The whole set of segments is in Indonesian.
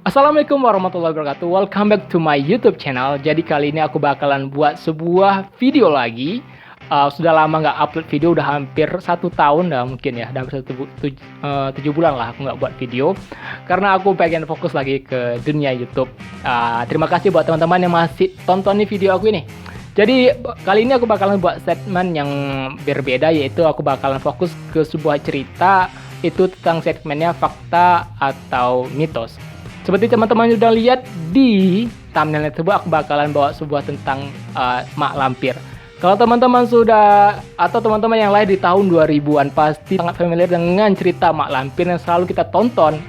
Assalamualaikum warahmatullahi wabarakatuh. Welcome back to my YouTube channel. Jadi kali ini aku bakalan buat sebuah video lagi. Sudah lama nggak upload video, udah hampir 1 tahun dah mungkin ya, hampir 7 bulan lah aku nggak buat video. Karena aku pengen fokus lagi ke dunia YouTube. Terima kasih buat teman-teman yang masih tonton nih video aku ini. Jadi kali ini aku bakalan buat segmen yang berbeda, yaitu aku bakalan fokus ke sebuah cerita, itu tentang segmennya fakta atau mitos. Seperti teman-teman sudah lihat di thumbnail tersebut, aku bakalan bawa sebuah tentang mak lampir. Kalau teman-teman sudah atau teman-teman yang lahir di tahun 2000-an pasti sangat familiar dengan cerita mak lampir yang selalu kita tonton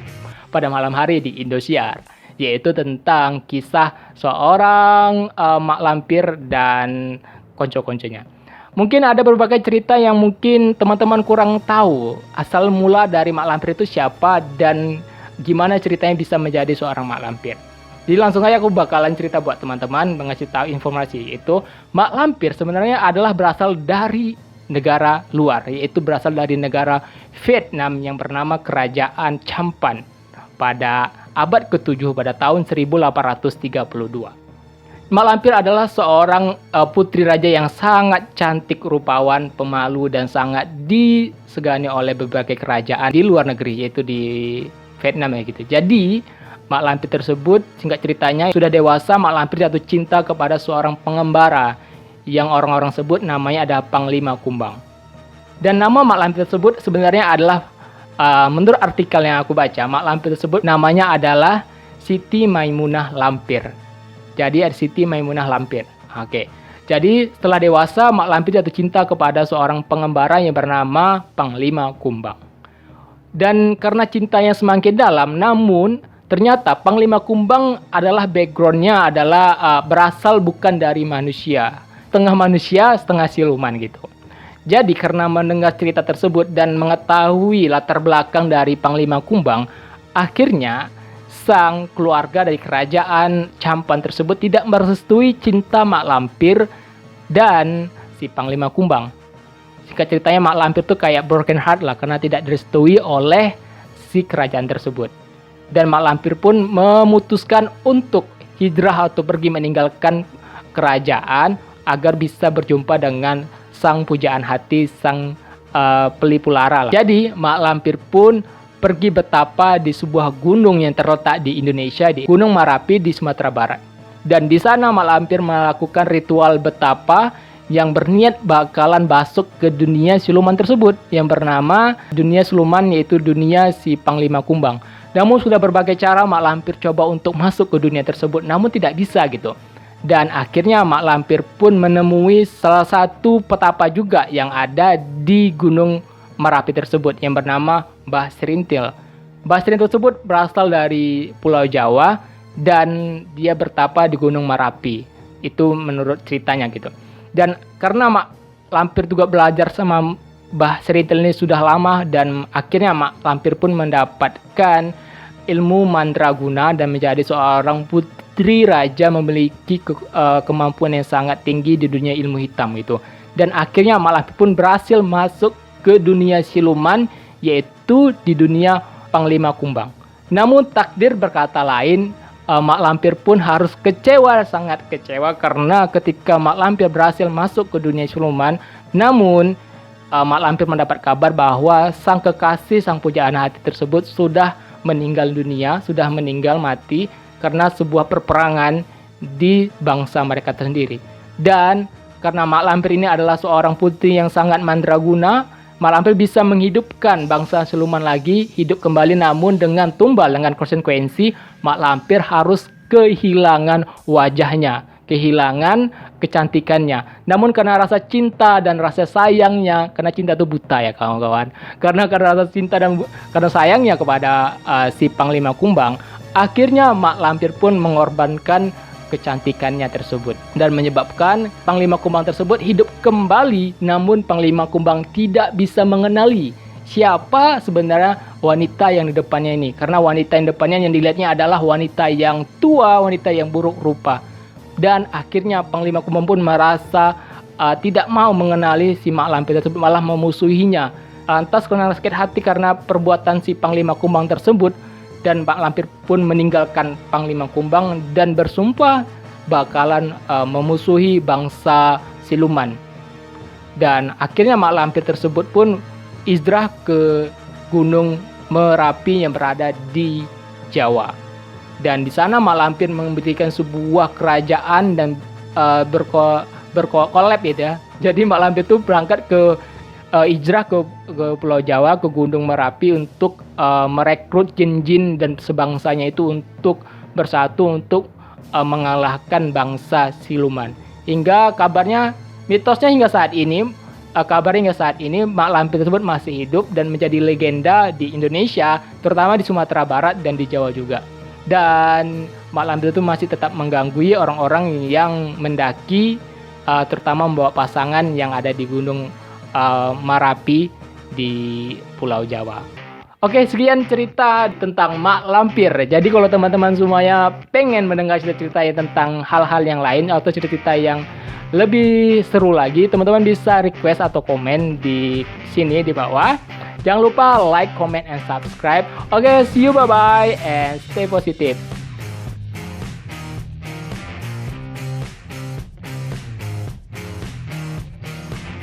pada malam hari di Indosiar, yaitu tentang kisah seorang mak lampir dan konco-konconya. Mungkin ada berbagai cerita yang mungkin teman-teman kurang tahu asal mula dari mak lampir itu siapa dan gimana ceritanya bisa menjadi seorang mak lampir. Jadi langsung aja aku bakalan cerita buat teman-teman, mengasih tahu informasi itu. Mak lampir sebenarnya adalah berasal dari negara luar, yaitu berasal dari negara Vietnam yang bernama Kerajaan Champan pada abad ke-7 pada tahun 1832. Mak lampir adalah seorang putri raja yang sangat cantik rupawan, pemalu, dan sangat disegani oleh berbagai kerajaan di luar negeri, yaitu di Vietnam ya gitu. Jadi mak lampir tersebut, singkat ceritanya, sudah dewasa mak lampir jatuh cinta kepada seorang pengembara yang orang-orang sebut namanya ada Panglima Kumbang. Dan nama mak lampir tersebut sebenarnya adalah menurut artikel yang aku baca, mak lampir tersebut namanya adalah Siti Maimunah Lampir. Jadi ada Siti Maimunah Lampir. Oke. Jadi setelah dewasa mak lampir jatuh cinta kepada seorang pengembara yang bernama Panglima Kumbang. Dan karena cintanya semakin dalam, namun ternyata Panglima Kumbang adalah backgroundnya adalah berasal bukan dari manusia, setengah manusia, setengah siluman gitu. Jadi karena mendengar cerita tersebut dan mengetahui latar belakang dari Panglima Kumbang, akhirnya sang keluarga dari kerajaan Champan tersebut tidak merestui cinta mak lampir dan si Panglima Kumbang. Singkat ceritanya mak lampir tuh kayak broken heart lah karena tidak direstui oleh si kerajaan tersebut. Dan mak lampir pun memutuskan untuk hijrah atau pergi meninggalkan kerajaan agar bisa berjumpa dengan sang pujaan hati, sang pelipu lara. Jadi mak lampir pun pergi betapa di sebuah gunung yang terletak di Indonesia, di Gunung Merapi di Sumatera Barat. Dan di sana mak lampir melakukan ritual betapa yang berniat bakalan masuk ke dunia siluman tersebut yang bernama dunia siluman, yaitu dunia si Panglima Kumbang. Namun sudah berbagai cara mak lampir coba untuk masuk ke dunia tersebut, namun tidak bisa gitu. Dan akhirnya mak lampir pun menemui salah satu petapa juga yang ada di Gunung Merapi tersebut yang bernama Mbah Serintil. Mbah Serintil tersebut berasal dari Pulau Jawa dan dia bertapa di Gunung Merapi. Itu menurut ceritanya gitu. Dan karena mak lampir juga belajar sama Mbah Serintil ini sudah lama, dan akhirnya mak lampir pun mendapatkan ilmu mandraguna dan menjadi seorang putri raja memiliki kemampuan yang sangat tinggi di dunia ilmu hitam gitu. Dan akhirnya mak lampir pun berhasil masuk ke dunia siluman, yaitu di dunia Panglima Kumbang. Namun takdir berkata lain, mak lampir pun harus kecewa, sangat kecewa, karena ketika mak lampir berhasil masuk ke dunia siluman, namun mak lampir mendapat kabar bahwa sang kekasih, sang pujaan hati tersebut sudah meninggal dunia, sudah meninggal mati karena sebuah perperangan di bangsa mereka sendiri. Dan karena mak lampir ini adalah seorang putri yang sangat mandraguna, mak lampir bisa menghidupkan bangsa siluman lagi, hidup kembali, namun dengan tumbal, dengan konsekuensi mak lampir harus kehilangan wajahnya, kehilangan kecantikannya. Namun karena rasa cinta dan rasa sayangnya, karena cinta itu buta ya kawan-kawan, karena rasa cinta dan karena sayangnya kepada si Panglima Kumbang, akhirnya mak lampir pun mengorbankan kecantikannya tersebut dan menyebabkan Panglima Kumbang tersebut hidup kembali. Namun Panglima Kumbang tidak bisa mengenali siapa sebenarnya wanita yang di depannya ini, karena wanita yang depannya yang dilihatnya adalah wanita yang tua, wanita yang buruk rupa. Dan akhirnya Panglima Kumbang pun merasa tidak mau mengenali si mak lampir tersebut, malah memusuhinya. Lantas karena sakit hati karena perbuatan si Panglima Kumbang tersebut, dan Mak Lampir pun meninggalkan Panglima Kumbang dan bersumpah bakalan memusuhi bangsa siluman. Dan akhirnya Mak Lampir tersebut pun hijrah ke Gunung Merapi yang berada di Jawa. Dan di sana Mak Lampir mendirikan sebuah kerajaan dan berkolab gitu ya. Jadi Mak Lampir itu berangkat ke hijrah ke Pulau Jawa, ke Gunung Merapi untuk merekrut jin-jin dan sebangsanya itu untuk bersatu untuk mengalahkan bangsa siluman. Hingga kabarnya, mitosnya hingga saat ini, Mak Lampir tersebut masih hidup dan menjadi legenda di Indonesia, terutama di Sumatera Barat dan di Jawa juga. Dan Mak Lampir itu masih tetap mengganggu orang-orang yang mendaki, terutama membawa pasangan yang ada di Gunung Merapi di Pulau Jawa. Oke, sekian cerita tentang Mak Lampir. Jadi kalau teman-teman semuanya pengen mendengar cerita-cerita tentang hal-hal yang lain atau cerita yang lebih seru lagi, teman-teman bisa request atau komen di sini di bawah. Jangan lupa like, comment, and subscribe. Oke, see you, bye-bye, and stay positive.